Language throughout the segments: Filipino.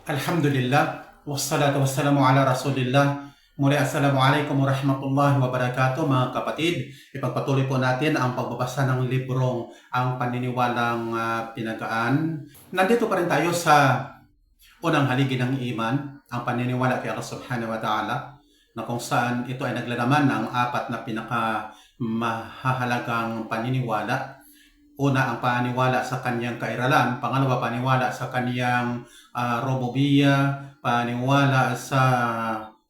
Alhamdulillah, wassalatu wassalamu ala rasulillah. Muli assalamualaikum warahmatullahi wabarakatuh mga kapatid. Ipagpatuloy po natin ang pagbabasa ng librong Ang Paniniwalang Pinagaan. Nandito pa rin tayo sa unang haligi ng iman, ang paniniwala kay Allah subhanahu wa ta'ala, na kung saan ito ay naglalaman ng apat na pinakamahalagang paniniwala. Una, ang paniwala sa kanyang kairalan. Pangalawa, paniwala sa kanyang rububiyya, paniwala sa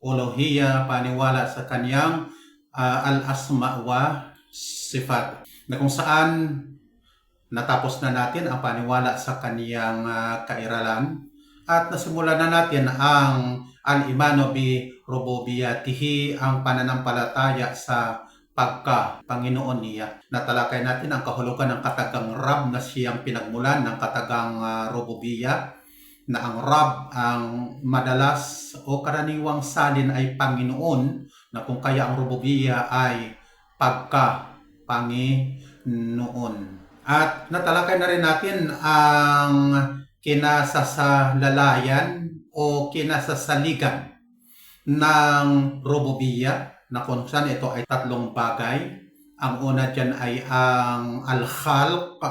uluhiyya, paniwala sa kanyang al-asma wa sifat. Na kung saan natapos na natin ang paniwala sa kanyang kairalan at nasimulan na natin ang al-imanu bi rububiyyatihi, ang pananampalataya sa pagka-Panginoon niya. Natalakay natin ang kahulugan ng katagang Rab na siyang pinagmulan ng katagang rububiyya, na ang Rab ang madalas o karaniwang salin ay Panginoon, na kung kaya ang rububiyya ay pagka-Panginoon. At natalakay na rin natin ang kinasasalalayan o kinasasaligan ng rububiyya, na kung saan ito ay tatlong bagay. Ang una dyan ay ang al-khalq,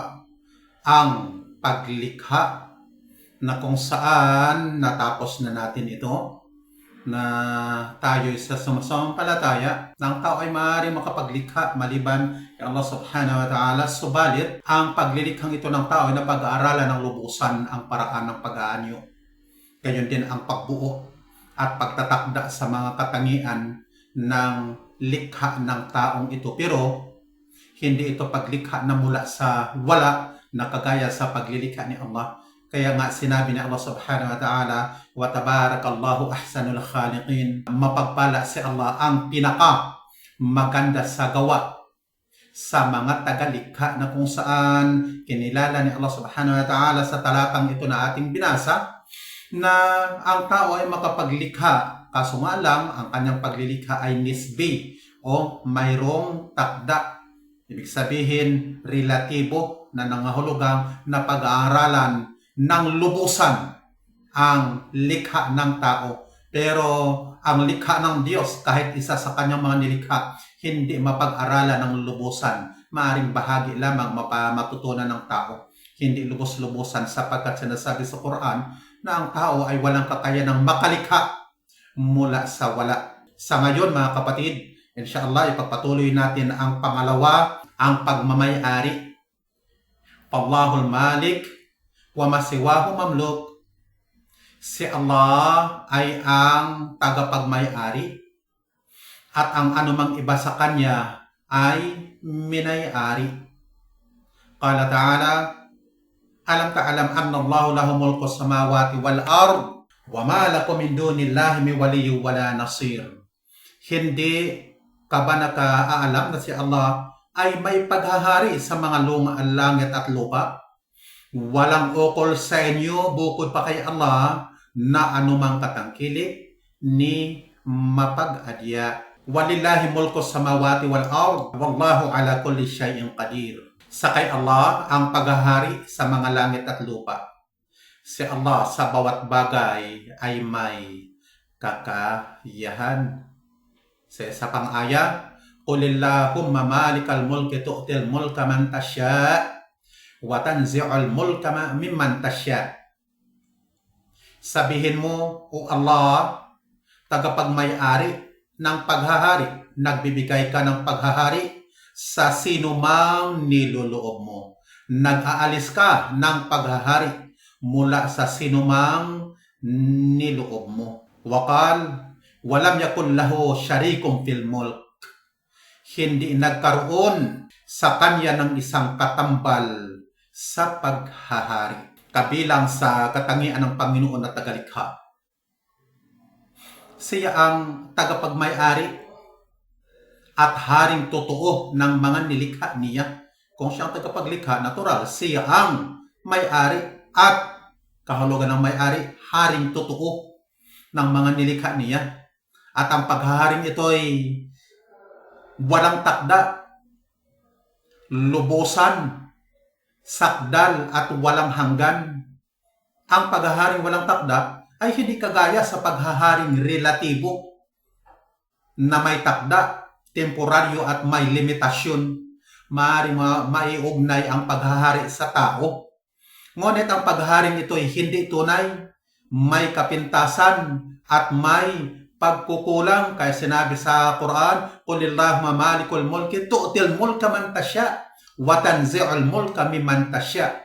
ang paglikha, na kung saan natapos na natin ito, na tayo sa sumasampalataya na ang tao ay maaaring makapaglikha maliban kay Allah subhanahu wa ta'ala. Subalit, ang paglilikhang ito ng tao ay napag-aaralan ng lubusan ang paraan ng pag-aanyo. Gayon din ang pagbuo at pagtatakda sa mga katangian ng likha ng taong ito. Pero hindi ito paglikha na mula sa wala, na kagaya sa paglilikha ni Allah. Kaya nga sinabi ni Allah subhanahu wa ta'ala, wa tabarakallahu ahsanul khaliqin. Mapagpala si Allah, ang pinaka maganda sa gawa sa mga tagalikha, na kung saan kinilala ni Allah subhanahu wa ta'ala sa talatang ito na ating binasa, na ang tao ay makapaglikha. Kaso nga lang, ang kanyang paglilikha ay nisbi o mayroong takda. Ibig sabihin, relatibo, na nangahulugang na pag-aaralan ng lubusan ang likha ng tao. Pero ang likha ng Diyos, kahit isa sa kanyang mga nilikha, hindi mapag-aralan ng lubusan. Maaring bahagi lamang matutunan ng tao. Hindi lubos-lubusan, sapagkat sinasabi sa Quran na ang tao ay walang kakayanang makalikha mula sa wala. Sa ngayon mga kapatid, inshallah ipagpatuloy natin ang pangalawa, ang pagmamay-ari. Allahul Malik wa masiwahu mamluk. Si Allah ay ang tagapagmay-ari at ang anumang iba sa kanya ay minay-ari. Qala ta'ala, alam ta'alam anna Allahu lahu mulku samawati wal ard wa ma lakum min dunillahi min waliyyin wala nasir. Hindi ka ba nakaalam na si Allah ay may paghahari sa mga langit at lupa? Walang ukol sa inyo bukod pa kay Allah na anumang katangkilik ni mapag-adya. Walillahi mulku samawati wal ard wallahu ala kulli syai'in qadir. Sa kay Allah ang paghahari sa mga langit at lupa. Si Allah sa bawat bagay ay may kakayahan. Sa isa pang aya, qulillahumma malikal mulki tu'til mulka man tasya' wa tanzi'ul mulka mimman tasya'. Sabihin mo, O Allah, tagapagmay-ari ng paghahari, nagbibigay ka ng paghahari sa sino mang niloloob mo. Nag-aalis ka ng paghahari mula sa sinumang niloob mo. Waqal, walam yakun lahu syarikum fil mulk. Hindi nagkaroon sa kanya ng isang katambal sa paghahari, kabilang sa katangian ng Panginoon na tagalikha. Siya ang tagapagmay-ari at haring totoo ng mga nilikha niya. Kung siya ang tagapaglikha, natural, siya ang may-ari at kahulugan ng may-ari, haring totoo ng mga nilikha niya. At ang paghaharing ito ay walang takda, lubusan, sakdal at walang hanggan. Ang paghaharing walang takda ay hindi kagaya sa paghaharing relatibo na may takda, temporaryo at may limitasyon. Maaaring maiugnay ang paghahari sa tao. Ngunit ang paghaharing ito ay hindi tunay, may kapintasan at may pagkukulang. Kaya sinabi sa Quran, Qulillahumma malikul mulki tu'til mulka man tasya wa tanzi'ul mulka mimman tasya.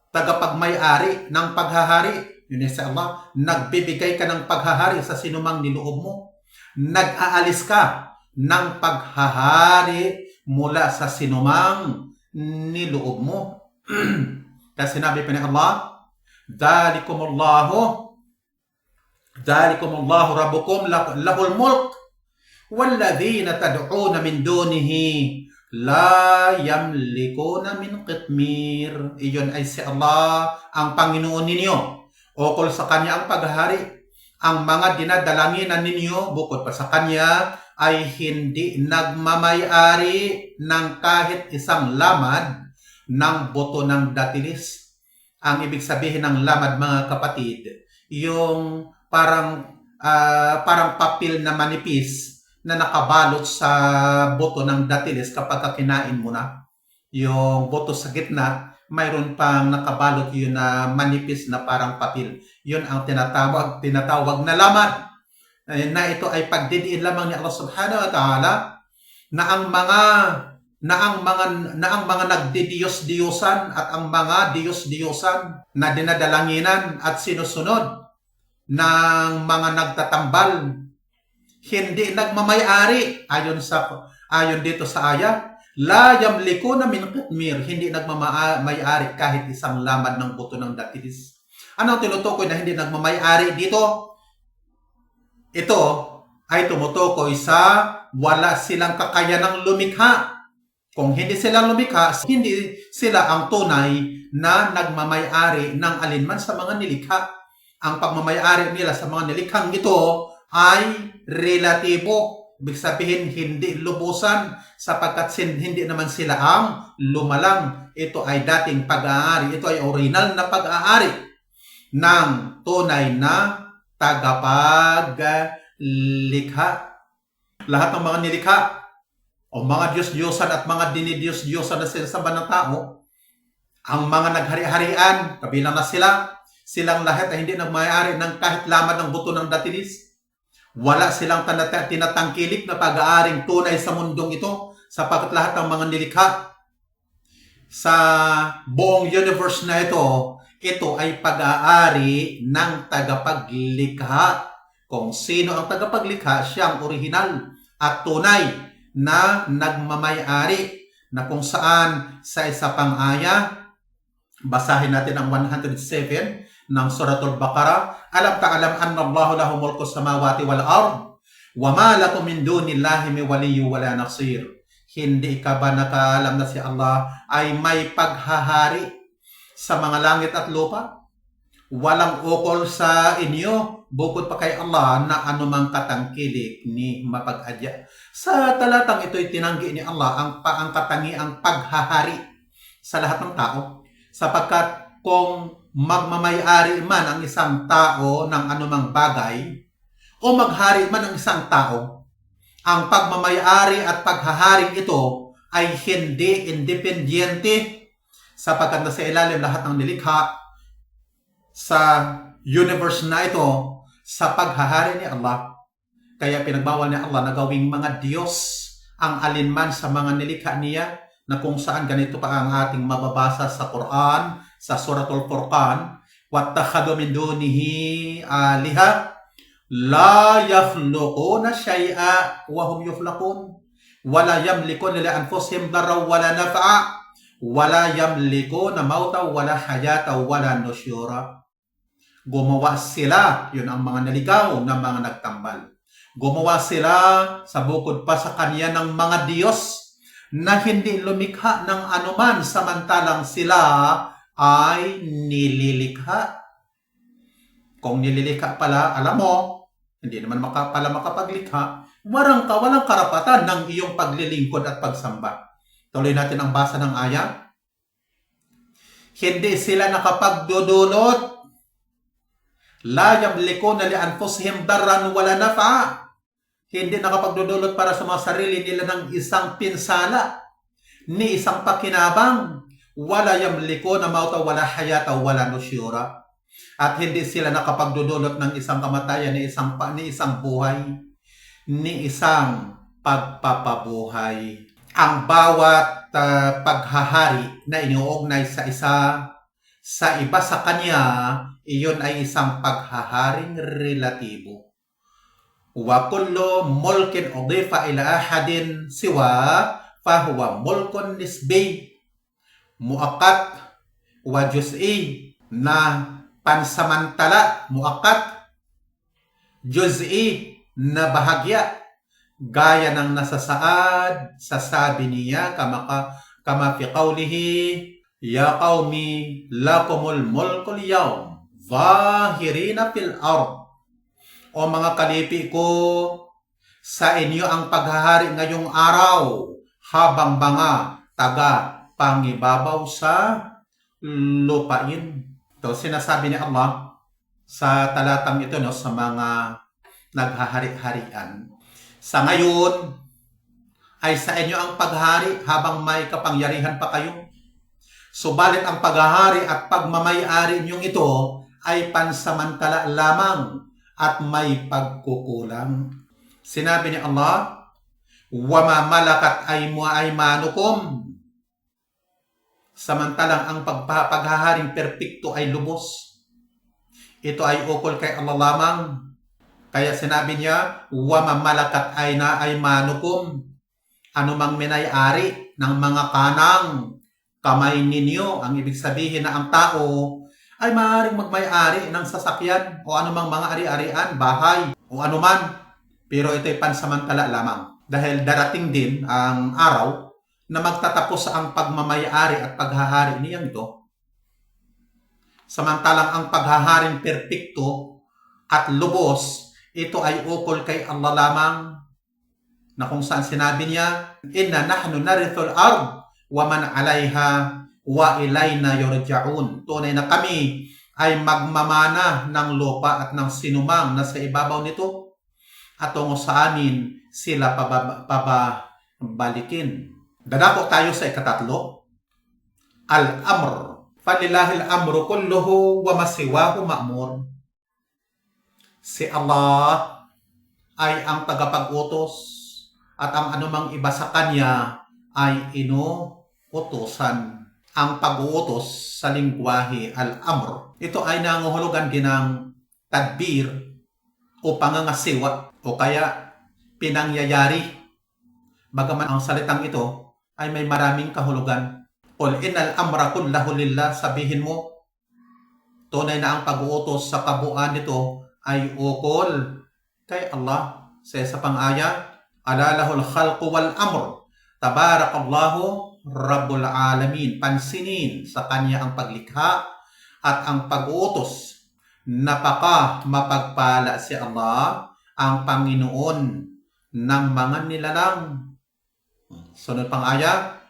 Tagapagmay-ari ng paghahari, yun sa Allah, nagbibigay ka ng paghahari sa sinumang niloob mo. Nag-aalis ka ng paghahari mula sa sinumang niloob mo. Kasi sinabi pa ni Allah, Dhalikumullahu rabbukum lahul mulk walladhina tad'una min dunihi la yamlikuna min qitmir. Iyon ay si Allah ang Panginoon ninyo. Ukol sa Kanya ang paghahari. Ang mga dinadalanginan ninyo bukod pa sa Kanya ay hindi nagmamay-ari ng kahit isang lamad ng buto ng datilis. Ang ibig sabihin ng lamad, mga kapatid, yung parang papel na manipis na nakabalot sa buto ng datilis kapag kinain mo na. Yung buto sa gitna, mayroon pang nakabalot yun na manipis na parang papel. Yun ang tinatawag na lamad. Na ito ay pagdidiin lamang ni Allah subhanahu wa ta'ala na ang mga nagdidiyos-diyosan at ang mga diyos-diyosan na dinadalanginan at sinusunod ng mga nagtatambal hindi nagmamay-ari ayon dito sa aya, la yamlikuna min qitmir, hindi nagmamay-ari kahit isang lamad ng buto ng datilis. Ano ang tinutukoy na hindi nagmamay-ari dito? Ito ay tumutukoy sa wala silang kakayanang lumikha. Kung hindi sila lumikha, hindi sila ang tunay na nagmamay-ari ng alinman sa mga nilikha. Ang pagmamay-ari nila sa mga nilikhang ito ay relatibo. Ibig sabihin, hindi lubusan sapagkat hindi naman sila ang lumalang. Ito ay dating pag-aari. Ito ay original na pag-aari ng tunay na tagapaglikha. Lahat ng mga nilikha o mga Diyos-Diyosan at mga dinidiyos-Diyosan na sinasamba ng tao, ang mga naghari-harian, kabilang na silang lahat ay hindi nagmayari ng kahit lamad ng buto ng datilis. Wala silang tinatangkilik na pag-aaring tunay sa mundong ito sapagkat lahat ng mga nilikha sa buong universe na ito ay pag-aari ng tagapaglikha. Kung sino ang tagapaglikha, siya ang orihinal at tunay na nagmamay-ari, na kung saan sa isa pang aya, basahin natin ang 107 ng Suratul Baqarah, alam ta'alam anna Allahu lahu mulku samawati wal ard wa ma lakum min dunillahi min waliyyin wala nasir. Hindi ka ba nakaalam na si Allah ay may paghahari sa mga langit at lupa? Walang ukol sa inyo bukod pa kay Allah na anumang katangkilik ni mapag-adya. Sa talatang ito'y tinanggi ni Allah ang katangiang paghahari sa lahat ng tao, sapagkat kung magmamay-ari man ang isang tao ng anumang bagay o maghari man ang isang tao, ang pagmamay-ari at paghaharing ito ay hindi independyente, sapagkat nasa ilalim lahat ng nilikha sa universe na ito sa paghahari ni Allah. Kaya pinagbawal ni Allah na gawing mga Diyos ang alinman sa mga nilikha niya, na kung saan ganito pa ang ating mababasa sa Quran, sa Suratul Furqan, وَاتَّخَذُوا مِن دُونِهِ آلِهَةً لَا يَخْلُقُونَ شَيْئًا وَهُمْ يُخْلَقُونَ وَلَا يَمْلِكُونَ لِأَنفُسِهِمْ ضَرًّا وَلَا نَفْعًا وَلَا يَمْلِكُونَ مَوْتًا وَلَا حَيَاةً وَلَا نُشُورًا. Gumawa sila, yun ang mga naligaw na mga nagtambal. Gumawa sila sa bukod pa sa kanya ng mga Diyos na hindi lumikha ng anuman, samantalang sila ay nililikha. Kung nililikha pala, alam mo, hindi naman pala makapaglikha, walang karapatan ng iyong paglilingkod at pagsamba. Tuloy natin ang basa ng aya. Hindi sila nakapagdudulot La yamlikuna li anfusihim darran wala nafa. Hindi nakapagdudulot para sa mga sarili nila ng isang pinsala, ni isang pakinabang. Wala yamlikuna mauta wala hayata wala nusyura. At hindi sila nakapagdudulot ng isang kamatayan, ni isang buhay, ni isang pagpapabuhay. Ang bawat paghahari na iniuugnay sa iba sa kanya, iyon ay isang paghaharing relatibo. Wa kullu mulkin udifa ila ahadin siwa fahuwa mulkun nisbi muaqqat wa juz'i, na pansamantala, muaqqat, juz'i, na bahagya, gaya ng nasasaad sa sabi niya kama fi qawlihi ya qaumi lakumul mulkul yawm zahirina fil ard. O mga kalipi ko, sa inyo ang paghahari ngayong araw habang mga taga pangibabaw sa lupain. Ito sinasabi ni Allah sa talatang ito, no, sa mga naghahari-harian. Sa ngayon ay sa inyo ang paghahari habang may kapangyarihan pa kayo. Subalit ang paghahari at pagmamay-ari ninyong ito ay pansamantala lamang at may pagkukulang. Sinabi ni Allah, wama malakat aymanukum. Samantalang ang paghaharing perpekto ay lubos. Ito ay ukol kay Allah lamang. Kaya sinabi niya, wama malakat aymanukum. Anumang minay-ari ng mga kanang kamay ninyo. Ang ibig sabihin na ang tao ay maaaring magmay-ari ng sasakyan o anumang mga ari-arian, bahay o anuman. Pero ito ay pansamantala lamang. Dahil darating din ang araw na magtatapos ang pagmamay-ari at paghahari niyang ito. Samantalang ang paghaharing perpekto at lubos, ito ay ukol kay Allah lamang, na kung saan sinabi niya, inna nahnu narithul ard wa man alayha wa ilayna yurja'un. Tunay na kami ay magmamana ng lupa at ng sinumang nasa ibabaw nito, at tungo sa amin sila pabalikin. Dadako tayo sa ikatatlo. Al-amr. Falillahil amru kulluhu wa masiwahu ma'mur. Si Allah ay ang tagapag-utos at ang anumang iba sa kanya ay inuutosan. Ang pag-uutos sa lingwahe al-amr, ito ay nanguhulugan din ng tadbir o pangangasiwa o kaya pinangyayari. Bagaman ang salitang ito ay may maraming kahulugan. Qul innal amra kullahu lillah, sabihin mo, tunay na ang pag-uutos sa kabuuan nito ay ukol kay Allah. Sa isa pang aya, ala lahul khalqu wal amr, tabarakallahu rabbul alamin. Pansinin sa kanya ang paglikha at ang pag-uutos. Napaka mapagpala si Allah, ang Panginoon ng mga nilalang. Sunod pang aya,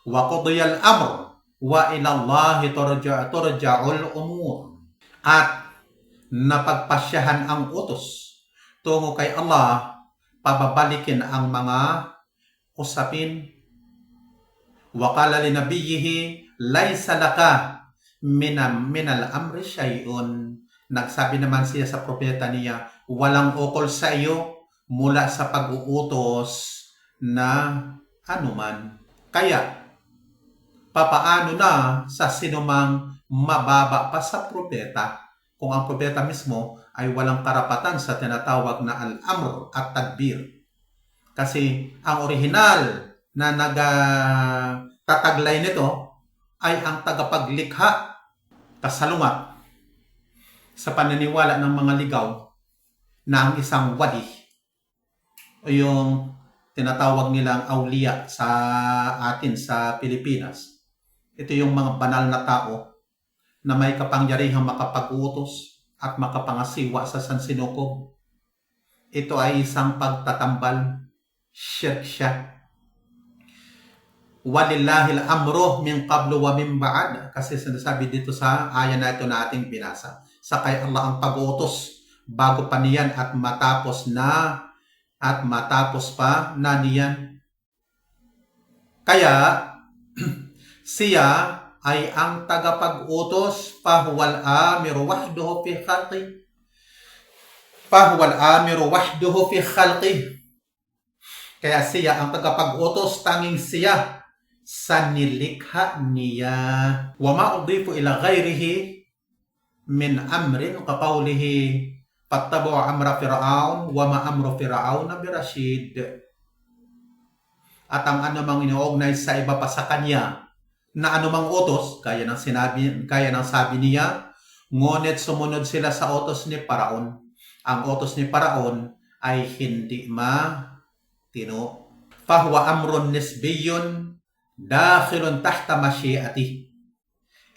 wa qudiyal amr wa ilallahi turja'ul umur. At napagpasyahan ang utos tungo kay Allah, pababalikin ang mga usapin. Wa qala li nabiyhi laysa laka minal amri syai'un. Nagsabi naman siya sa propeta niya, walang ukol sa iyo mula sa pag-uutos na anuman. Kaya, papaano na sa sinumang mababa pa sa propeta kung ang propeta mismo ay walang karapatan sa tinatawag na al-amr at tadbir? Kasi ang orihinal na nagtataglay nito ay ang tagapaglikha, kasalungat sa paniniwala ng mga ligaw na ang isang wali o yung tinatawag nilang awliya sa atin sa Pilipinas. Ito yung mga banal na tao na may kapangyarihang makapag-utos at makapangasiwa sa sansinukob. Ito ay isang pagtatambal, shirk siya. Walillahil amru min qablu wa min ba'd, kasi sinasabi dito sa aya na ito na ating binasa. sakay Allah ang pag-uutos bago pa niyan at matapos pa na niyan. Kaya siya ay ang tagapag-utos, fahuwal amiru wahduhu fi khalqi. Fahuwal amiru wahduhu fi khalqi. Kaya siya ang tagapag-utos, tanging siya sa nilikha niya. Wa ma udifu ila ghairihi min amrin kaqawlihi fattabu amra fir'aun wa ma amru fir'aun birashid. At ang anumang iniugnay sa iba pa sa kanya na anumang utos, kaya ng sabi niya, ngunit sumunod sila sa utos ni Paraon. Ang utos ni Paraon ay hindi matino. Fahuwa amrun nisbiyun dakhilun tahta masyiati.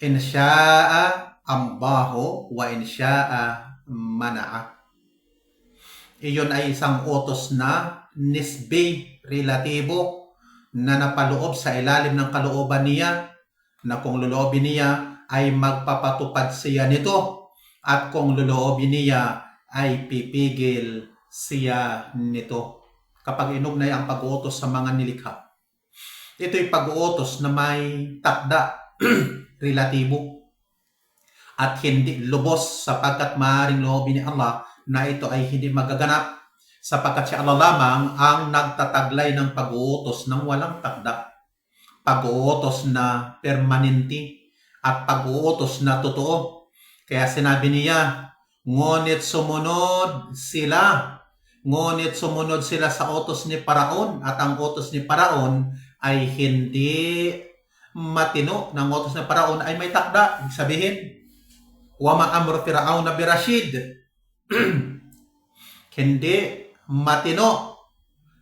In sya'a ambahu wa in sya'a mana'a. Iyon ay isang utos na nisbi, relatibo, na napaloob sa ilalim ng kalooban niya, na kung loloobin niya ay magpapatupad siya nito, at kung loloobin niya ay pipigil siya nito. Kapag inugnay ang pag-uutos sa mga nilikha, ito'y pag-uutos na may takda, relatibo, at hindi lubos, sapagkat maaaring loobin ni Allah na ito ay hindi magaganap, sapagkat si Allah lamang ang nagtataglay ng pag-uutos ng walang takda, pag-uutos na permanente at pag-uutos na totoo. Kaya sinabi niya, ngunit sumunod sila sa utos ni Paraon, at ang utos ni Paraon ay hindi matino. Ng utos ni Paraon ay may takda. Ibig sabihin, wa ma amru fir'aun birashid. Hindi matino.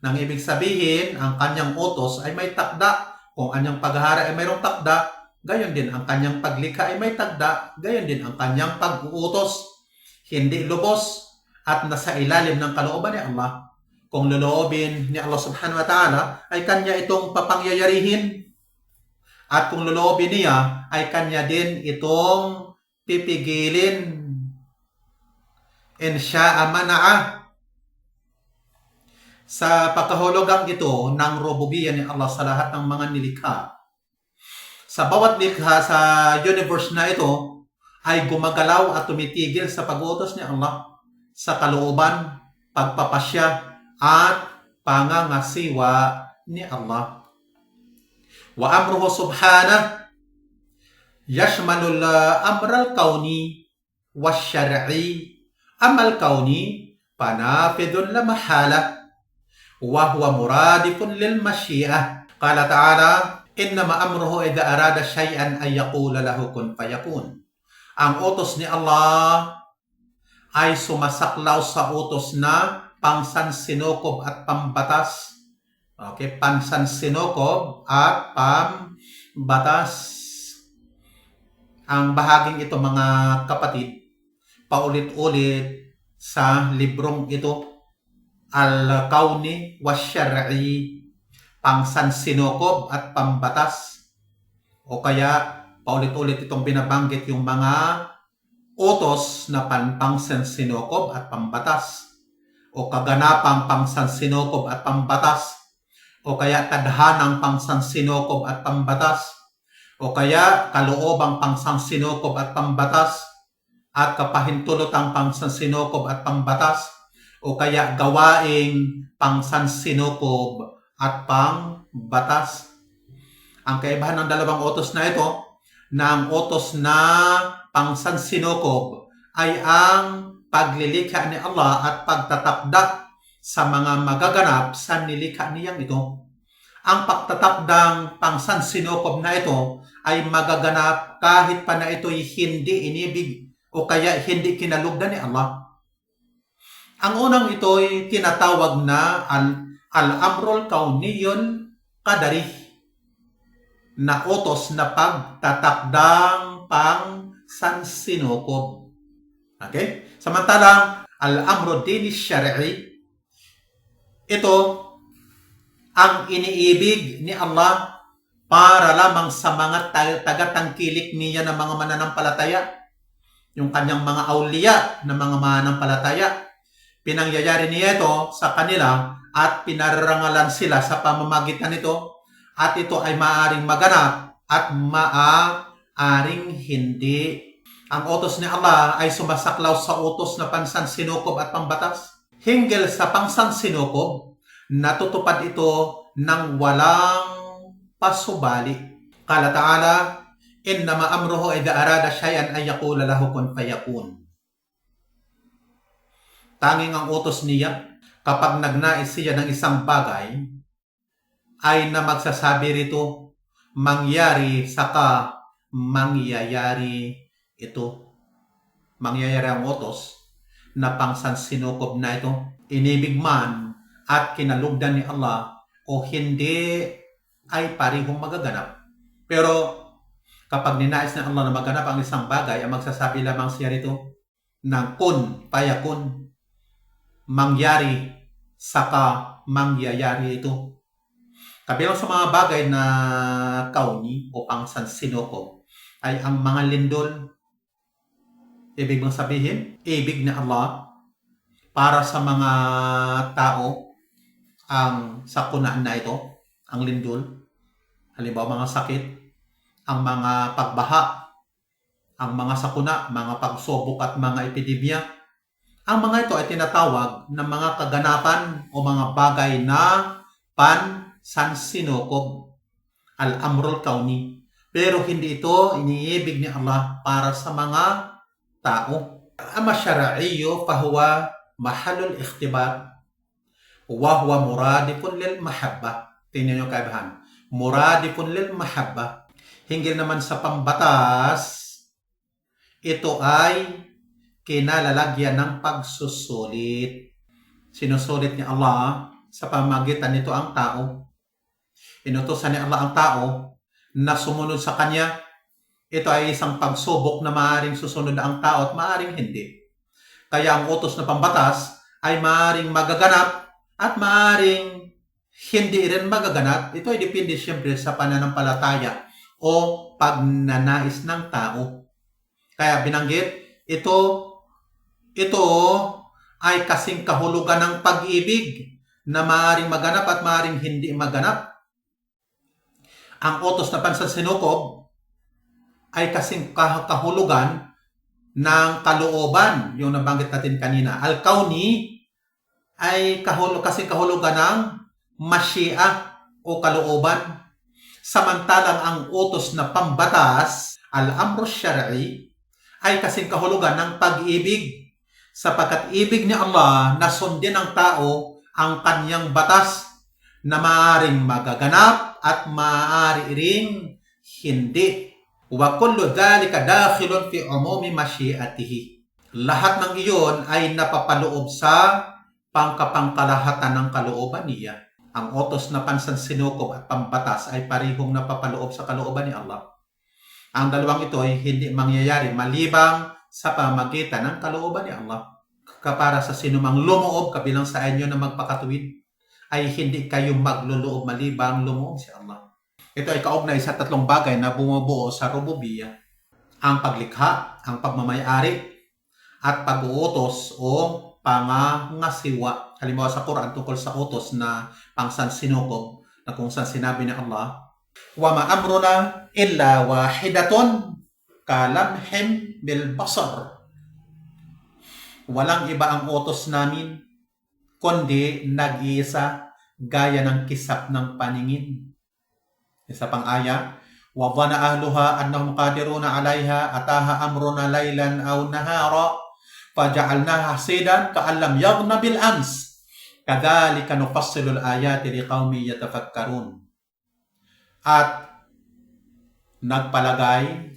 Nang ibig sabihin, ang kanyang utos ay may takda. Kung kanyang paghahari ay mayroong takda, gayon din ang kanyang paglikha ay may takda, gayon din ang kanyang pag-uutos. Hindi lubos at nasa ilalim ng kalooban ni Allah. Kung loloobin ni Allah subhanahu wa ta'ala, ay kanya itong papangyayarihin. At kung loloobin niya, ay kanya din itong pipigilin. In sya'a mana'a. Sa pagkahulugang ito ng rububiyya ni Allah sa lahat ng mga nilikha, sa bawat likha sa universe na ito ay gumagalaw at tumitigil sa pag-uutos ni Allah, sa kalooban, pagpapasya at pangangasiwa ni Allah. Wa amruhu subhanahu yashmalul amral kauni wasyar'i. Amal kauni panafidun la mahala wa huwa muradifun lil masyiah. Qala ta'ala, innama amruhu idha arada syai'an ay yaqula lahu kun fayakun. Ang utos ni Allah ay sumasaklaw sa utos na pangsansinukob at pambatas. Okay, pansansinukob at pambatas. Ang bahaging ito, mga kapatid, paulit-ulit sa librong ito, Al-Kauni Wasyar'i, pangsansinukob at pambatas. O kaya paulit-ulit itong binabanggit yung mga utos na pangsansinukob at pambatas, o kaganapang pangsansinukob at pambatas, o kaya tadhanang pangsansinukob at pambatas, o kaya kaloobang pangsansinukob at pambatas, at kapahintulotang pangsansinukob at pambatas, o kaya gawaing pangsansinukob at pambatas. Ang kaibahan ng dalawang utos na ito, na ang utos na pangsansinukob ay ang paglilikha ni Allah at pagtatakda sa mga magaganap sa nilikha niyang ito. Ang pagtatakdang pangsansinukob na ito ay magaganap kahit pa na ito'y hindi inibig o kaya hindi kinalugdan ni Allah. Ang unang ito'y tinatawag na al-amrul kauniyun qadari, na utos na pagtatakdang pangsansinukob. Okay? Samantalang al-amru dini syar'i, ito ang iniibig ni Allah para lamang sa mga tagatangkilik niya ng mga mananampalataya, yung kanyang mga awliya na mga manampalataya. Pinangyayari niya ito sa kanila at pinarangalan sila sa pamamagitan nito at ito ay maaaring maganap at maaaring hindi. Ang utos ni Allah ay sumasaklaw sa utos na pansansinukob at pambatas. Hinggil sa pansansinukob, natutupad ito ng walang pasubali. Qala ta'ala, innama amruhu idha arada shay'an ay yaqula lahu kun fayakun. Tanging ang utos niya, kapag nagnais siya ng isang bagay, ay na magsasabi rito, mangyari, saka mangyayari ito. Mangyayari ang utos na pangsansinukob na ito. Inibig man at kinalugdan ni Allah o hindi ay parihong magaganap. Pero kapag ninais ng Allah na maganap ang isang bagay, ang magsasabi lamang siya rito ng kun, payakun, mangyari, saka mangyayari ito. Kabilang sa mga bagay na kauni o pangsansinukob ay ang mga lindol. Ibig mong sabihin, ibig ni Allah para sa mga tao ang sakunaan na ito, ang lindol. Halimbawa mga sakit, ang mga pagbaha, ang mga sakuna, mga pagsubok at mga epidemya. Ang mga ito ay tinatawag na mga kaganapan o mga bagay na pansansinukob, al-amrul kauni. Pero hindi ito iniibig ni Allah para sa mga tao. Ama syara'iyyo fahuwa mahalul ikhtibar wa huwa muradifun lil mahabba. Tingnan niyo kaibahan. Muradifun lil mahabba. Hinggil naman sa pambatas, ito ay kinalalagyan ng pagsusulit. Sinusulit ni Allah sa pamamagitan nito ang tao. Inutusan ni Allah ang tao na sumunod sa Kanya. Ito ay isang pagsubok na maaaring susunod ang tao at maaaring hindi. Kaya ang utos na pambatas ay maaaring magaganap at maaaring hindi rin magaganap. Ito ay depende siyempre sa pananampalataya o pagnanais ng tao. Kaya binanggit, ito ay kasing kahulugan ng pag-ibig na maaaring maganap at maaaring hindi maganap. Ang utos na pansansinukob ay kasing kahulugan ng kalooban, yung nabanggit natin kanina. Al-kauni ay kasing kahulugan ng masyiah o kalooban. Samantalang ang utos na pambatas, al-amru syar'i, ay kasing kahulugan ng pag-ibig. Sapagkat ibig ni Allah na sundin ng tao ang kanyang batas na maaaring magaganap at maaari ring hindi. Wa kullu dhalika dakhilun fi umumi masyiatihi. Lahat ng iyon ay napapaloob sa pangkapangkalahatan ng kalooban niya. Ang utos na pansansinukob at pambatas ay parihong napapaloob sa kalooban ni Allah. Ang dalawang ito ay hindi mangyayari malibang sa pamamagitan ng kalooban ni Allah. Para sa sinumang lumoob kabilang sa inyo na magpakatuwid, ay hindi kayo magluloob malibang lumoob si Allah. Ito ay kaugnay sa tatlong bagay na bumubuo sa rububiyya. Ang paglikha, ang pagmamayari, at pag-uutos o pangangasiwa. Halimbawa sa Quran tungkol sa utos na pangsansinukob na kung saan sinabi ni Allah, wa ma amruna illa wahidatun kalamhim bil basar. Walang iba ang utos namin kundi nag-iisa gaya ng kisap ng paningin. Isa pang aya, wa dhanna ahluha annahum qadiruna 'alayha ataha amruna laylan aw nahara faja'alnaha hasidan ka'an lam yaghna bil ams kadzalika nufassilu al-ayati liqaumin yatafakkarun. At nagpalagay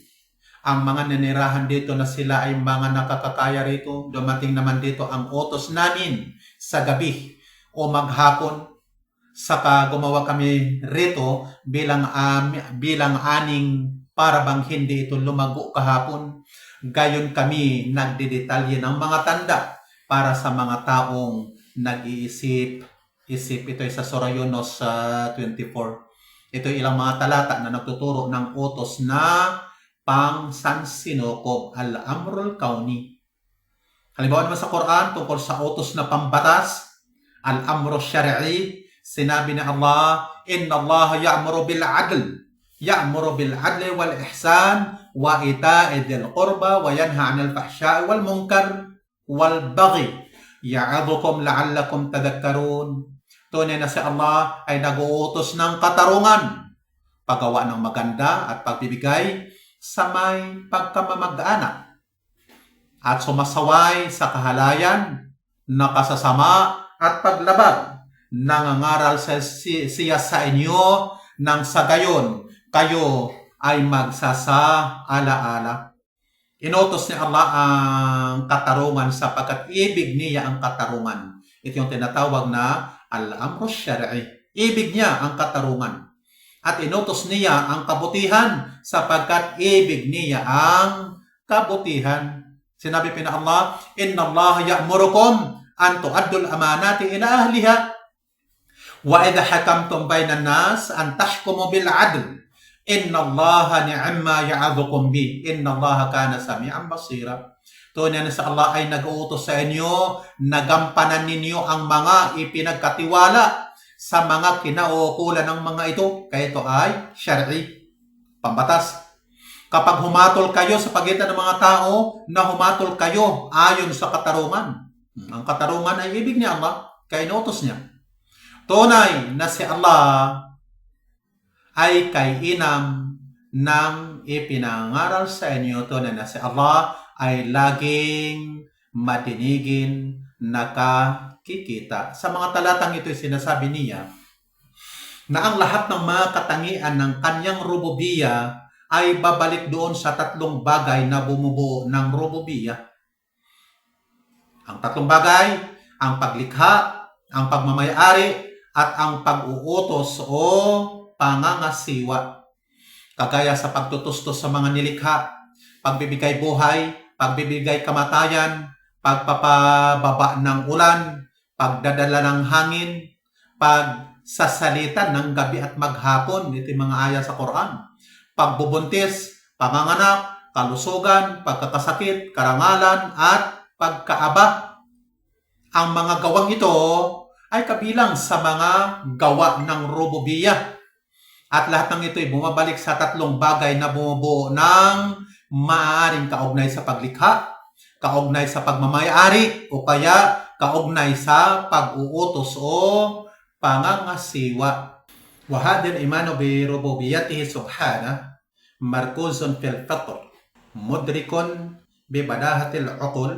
ang mga nanirahan dito na sila ay mga nakakakaya rito. Dumating naman dito ang utos namin sa gabi o maghapon. Saka gumawa kami rito bilang aning para bang hindi ito lumago kahapon. Gayon kami nagdidetalye ng mga tanda para sa mga taong nag-iisip. Ito ay sa Surah Yunus 24. Ito ay ilang mga talata na nagtuturo ng utos na pang sansinukob, al-amrul kauni. Halimbawa naman sa Quran, tungkol sa utos na pambatas, al-amru syar'i, sinabi ni Allah, Inna Allah ya'muru bil adli wal ihsan, wa ita'i dhil qurba, wa yanha 'anil fahsya'i wal munkar, wal baghi, ya'adhukum la'allakum tadhakkarun. Tunay na si Allah ay nag-uutos ng katarungan, paggawa ng maganda at pagbibigay sa may pagkamamag-anak, at sumasaway sa kahalayan, nakasasama at paglabag. Nangangaral siya sa inyo nang sa gayon kayo ay magsasa-ala-ala. Inutos ni Allah ang katarungan sapagkat ibig niya ang katarungan. Ito yung tinatawag na al-amru syar'i. Ibig niya ang katarungan. At inutos niya ang kabutihan sapagkat ibig niya ang kabutihan. Sinabi pa ni Allah, Inna Allah ya'murukum an tu'addul amanati ila ahliha wa idha hakamtum bainan nas an tahkumu bil 'adl. Inna Allah ni'ma ya'adhukum bi. Inna Allah kana sami'an basira. Tunay na sa Allah ay nag-uutos sa inyo, nagampanan ninyo ang mga ipinagkatiwala sa mga kinauukulan ng mga ito. Kaya ito ay syar'i, pambatas. Kapag humatol kayo sa pagitan ng mga tao, na humatol kayo ayon sa katarungan. Ang katarungan ay ibig ni Allah, kaya inutos niya. Tunay na si Allah ay kainam ng ipinangaral sa inyo. Tunay na si Allah ay laging matinigin, nakikita. Sa mga talatang ito, sinasabi niya na ang lahat ng mga katangian ng kanyang rububiya ay babalik doon sa tatlong bagay na bumubuo ng rububiya. Ang tatlong bagay, ang paglikha, ang pagmamayari, at ang pag-uutos o pangangasiwa. Kagaya sa pagtutustos sa mga nilikha, pagbibigay buhay, pagbibigay kamatayan, pagpapababa ng ulan, pagdadala ng hangin, pagsasalita ng gabi at maghapon, ito yung mga aya sa Quran, pagbubuntis, panganganak, kalusugan, pagkakasakit, karangalan, at pagkaaba. Ang mga gawang ito ay kabilang sa mga gawa ng rububiya. At lahat ng ito ay bumabalik sa tatlong bagay na bumubuo ng maaaring kaugnay sa paglikha, kaugnay sa pagmamayari, o kaya kaugnay sa pag-uutos o pangangasiwa. وهذا الإيمان بربوبيته سبحانه مركوز في الفطر مدرك ببداهة العقل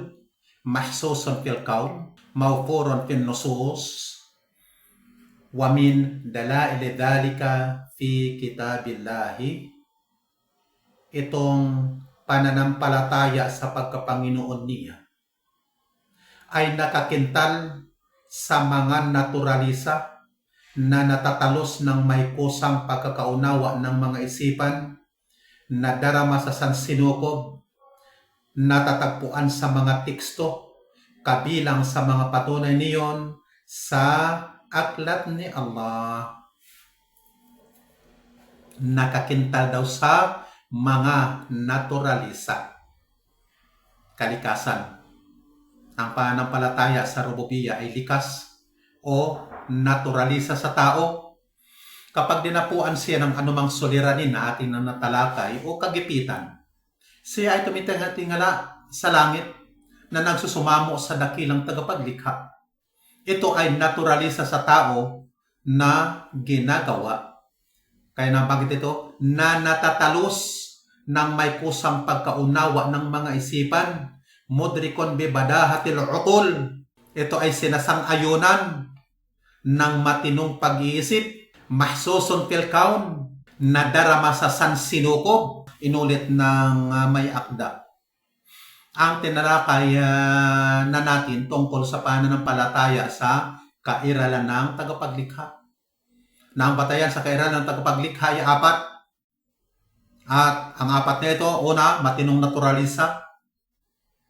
محسوس في الكون موفور في النصوص ومن دلائل ذلك في كتاب الله. Itong pananampalataya sa pagkapanginoon niya ay nakakintal sa mga naturalisa na natatalos ng may kusang pagkakaunawa ng mga isipan, na darama sa sansinukob, natatagpuan sa mga teksto, kabilang sa mga patunay niyon sa aklat ni Allah. Nakakintal daw sa mga naturalisa, kalikasan. Ang pananampalataya sa rububiya ay likas o naturalisa sa tao. Kapag dinapuan siya ng anumang suliranin na ating natalakay o kagipitan, siya ay tumitingala sa langit na nagsusumamo sa dakilang tagapaglikha. Ito ay naturalisa sa tao na ginagawa. Kaya nabanggit ito, na natatalos ng may kusang pagkaunawa ng mga isipan, mudrikon bibadahatil uqul. Ito ay sinasang-ayunan ng matinong pag-iisip, mahsusun fil kaun, nadarama sa sansinukob, inulit ng may akda. Ang tinalakay na natin tungkol sa pananampalataya sa kairalan ng tagapaglikha. Na ang batayan sa kairalan ng tagapaglikha ay 4. At ang 4 na ito, una, matinong naturalisa.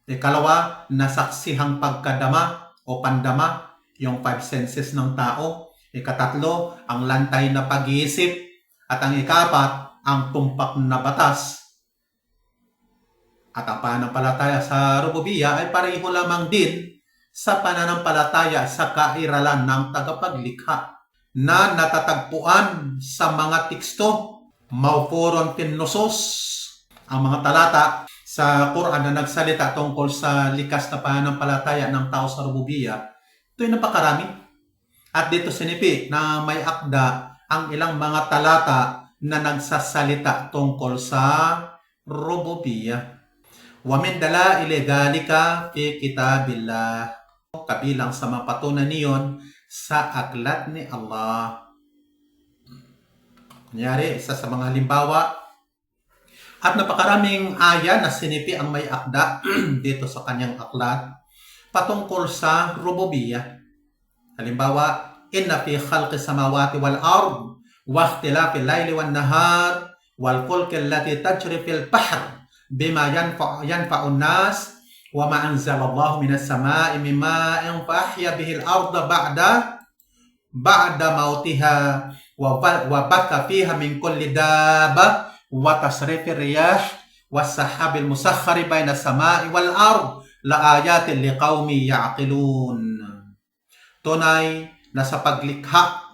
Ikalawa, nasaksihang pagkadama o pandama, yung 5 senses ng tao. Ikatatlo, ang lantay na pag-iisip. At ang ika-4, ang tumpak na batas. At ang pananampalataya sa rububiyya ay pareho lamang din sa pananampalataya sa kairalan ng tagapaglikha na natatagpuan sa mga teksto maupuron tinnusos, ang mga talata sa Quran na nagsalita tungkol sa likas na pananampalataya ng tao sa rububiyya. Ito ay napakarami. At dito sinipi na may akda ang ilang mga talata na nagsasalita tungkol sa rububiyya. Wa min dalaili dhalika fi kitabillah. Kabilang sa mapatunan niyon sa aklat ni Allah. Kunyari, isa sa mga halimbawa, at napakaraming aya na sinipi ang may akda dito sa kanyang aklat patungkol sa rububiyya. Halimbawa, inna fi khalqi samawati wal ard wa ikhtilafil layli wan nahar wal fulki allati tajri fil bahr bima yanfa'un nas wa ma anzalallahu minas sama'i min ma'in fa ahya bihil arda ba'da mautiha wa batha fiha min kulli dabba wa tasrifir riyah was sahabil musakhkhari baina samai wal ard la ayatin liqaumi ya'qilun. Tunay na sa paglikha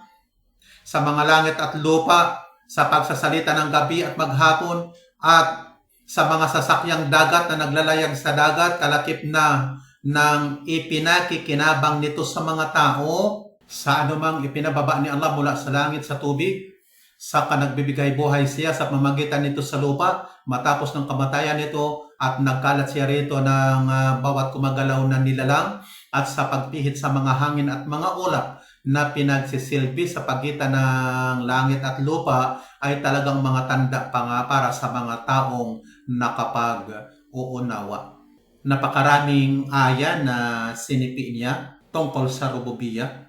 sa mga langit at lupa, sa pagsasalita ng gabi at maghapon, at sa mga sasakyang dagat na naglalayag sa dagat, kalakip na ng ipinakikinabang nito sa mga tao, sa anumang ipinababa ni Allah mula sa langit sa tubig, sa nagbibigay buhay siya sa pamamagitan nito sa lupa, matapos ng kamatayan nito at nagkalat siya rito ng bawat kumagalaw na nilalang, at sa pagpihit sa mga hangin at mga ulap na pinagsisilbi sa pagitan ng langit at lupa ay talagang mga tanda pa nga para sa mga taong nakapag-uunawa. Napakaraming aya na sinipi niya tungkol sa rububiyya.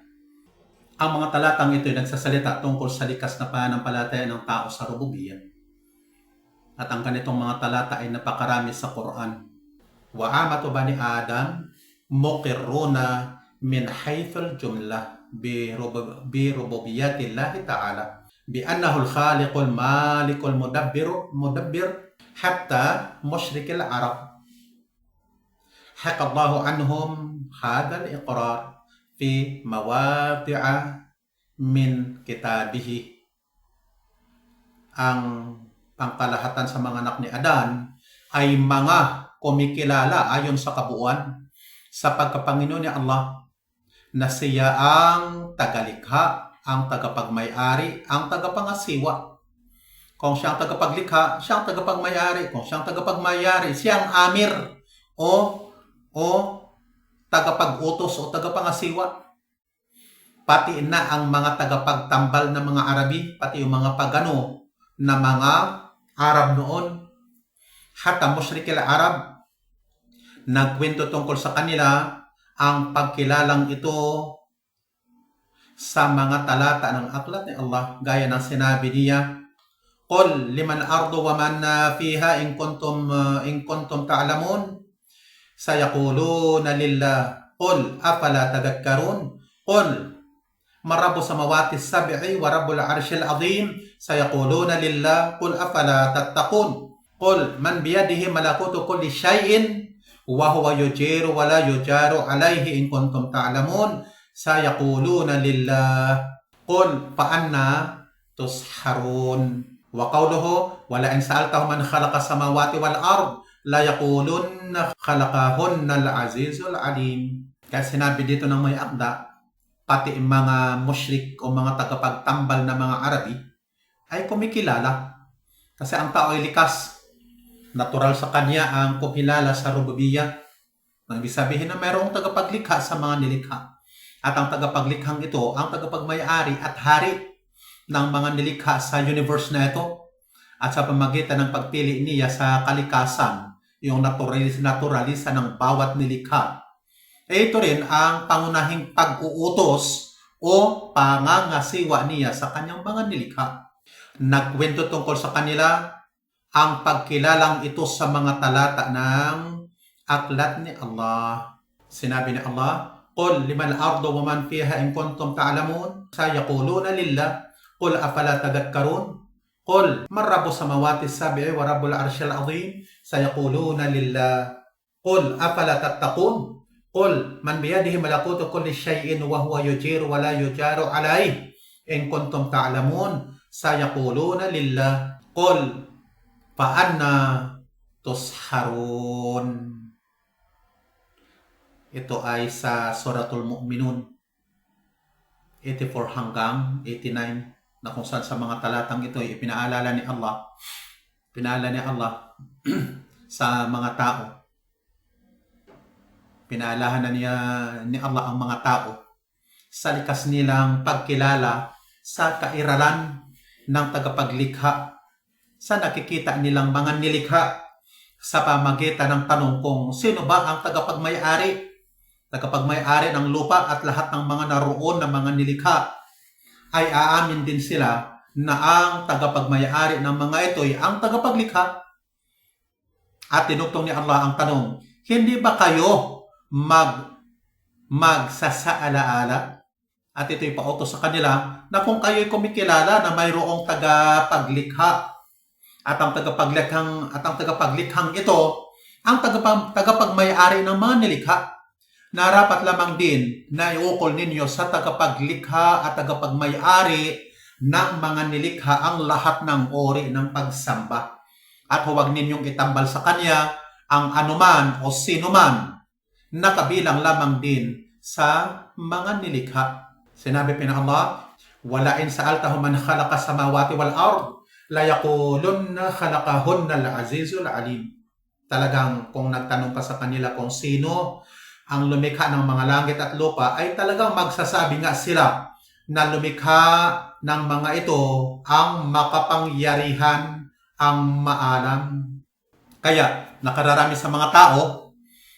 Ang mga talatang ito ay nagsasalita tungkol sa likas na pananampalataya ng tao sa rububiyya. At ang ganitong mga talata ay napakarami sa Quran. Wa amatu bani Adam muqirruna min haythul jumlah bi rububiyyatillahi ta'ala bi annahu al-khaliqul malikul mudabbir hatta musyrikil arab. Haqallahu anhum hadal iqrar fi mawadi'a min kitabihi. Ang pangkalahatan sa mga anak ni Adan ay mga kumikilala ayon sa kabuuan sa pagkapanginoon ni Allah na siya ang tagalikha, ang tagapagmay-ari, ang tagapangasiwa. Kung siya ang tagapaglikha, siya ang tagapagmay-ari. Kung siya ang tagapagmay-ari, siya ang amir o tagapag-utos o tagapangasiwa. Pati na ang mga tagapagtambal na mga Arabi, pati yung mga pagano na mga Arab noon. Hatta musyrikil Arab, nagkwento tungkol sa kanila ang pagkilalang ito sa mga talata ng aklat ni Allah, gaya ng sinabi niya, Qul liman ardu wa man fiha in kuntum ta'lamun sayaquluna lillah qul afala tadhakkarun qul marabu samawati sab'i wa rabbul arshil azim sayaquluna lillah qul afala tattaqun qul man biyadihi malakutu kulli syai'in wa huwa yujiru wa la yujaru alayhi in kuntum ta'lamun sayaquluna lillah qul fa anna tusharun wa qawluhu wa la in sa'altahum man khalaqa samawati wal ard la yaqulunna khalaqahunna al-azizul alim. Kaya sinabi dito ng may akda, pati mga musyrik o mga tagapagtambal na mga Arabi ay kumikilala kasi ang tao ay likas. Natural sa kanya ang kumilala sa rububiyya. Ang ibig sabihin na mayroong tagapaglikha sa mga nilikha. At ang tagapaglikhang ito, ang tagapagmay-ari at hari ng mga nilikha sa universe na ito. At sa pamagitan ng pagpili niya sa kalikasan, yung naturalisa ng bawat nilikha. Ito rin ang pangunahing pag-uutos o pangangasiwa niya sa kanyang mga nilikha. Nagkwento tungkol sa kanila ang pagkilalang ito sa mga talata ng aklat ni Allah. Sinabi ni Allah, Qul liman ardu wa man fiha in kuntum ta'lamun sayaquluna lillah qul afala tadhakkarun قل من رب السماوات السبع ورب العرش العظيم سيقولون لله قل أفلا تتقون قل من بيده ملكوت كل شيء وهو يجير ولا يجار عليه إن كنتم تعلمون سيقولون لله قل فأنا تسحرون. Ito ay sa Suratul Mu'minun 84 hanggang 89 na kung saan sa mga talatang ito ay pinaalala ni Allah sa mga tao. Pinaalahan na ni Allah ang mga tao sa likas nilang pagkilala sa kairalan ng tagapaglikha, sa nakikita nilang mga nilikha sa pamagitan ng tanong kung sino ba ang tagapagmay-ari ng lupa at lahat ng mga naroon na mga nilikha, ay aamin din sila na ang tagapagmay-ari ng mga ito ay ang tagapaglikha. At tinugtong ni Allah ang tanong, hindi ba kayo magsasaalaala? At ito'y pautos sa kanila na kung kayo'y kumikilala na mayroong tagapaglikha at ang tagapaglikhang ito ang tagapagmay-ari ng mga nilikha, narapat lamang din na iukol ninyo sa tagapaglikha at tagapagmay-ari ng mga nilikha ang lahat ng uri ng pagsamba. At huwag ninyong itambal sa kanya ang anuman o sinuman na kabilang lamang din sa mga nilikha. Sinabi pa ng Allah, wala in sa'altahum man khalaqa samawati wal ard la yaqulunna khalaqahunna al-azizul alim. Talagang kung nagtanong ka sa kanila kung sino ang lumikha ng mga langit at lupa, ay talagang magsasabi nga sila na lumikha ng mga ito ang makapangyarihan, ang maalam. Kaya nakararami sa mga tao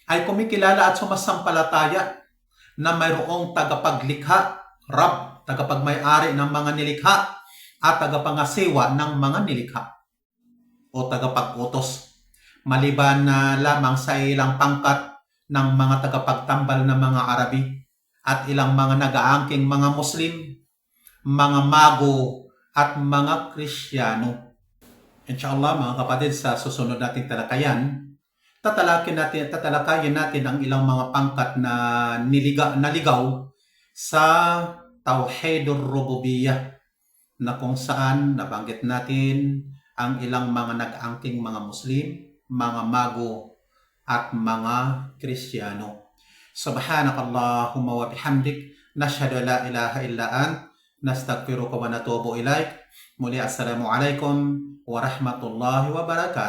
ay kumikilala at sumasampalataya na mayroong tagapaglikha, Rab, tagapagmay-ari ng mga nilikha at tagapangasiwa ng mga nilikha o tagapag-utos, maliban na lamang sa ilang pangkat ng mga tagapagtambal na mga Arabi at ilang mga nag-aangking mga Muslim, mga mago at mga Kristiyano. Inshallah mga kapatid, sa susunod nating talakayan, tatalakayin natin ang ilang mga pangkat na naligaw sa Tauhidur Rububiyyah, na kung saan nabanggit natin ang ilang mga nag-aangking mga Muslim, mga mago at mga Kristiyano. Subhanakallahumma wa bihamdik, nashhadu la ilaha illa ant, nastaghfiruka wa natubu ilaik. Muli assalamu alaikum wa rahmatullahi wa barakatuh.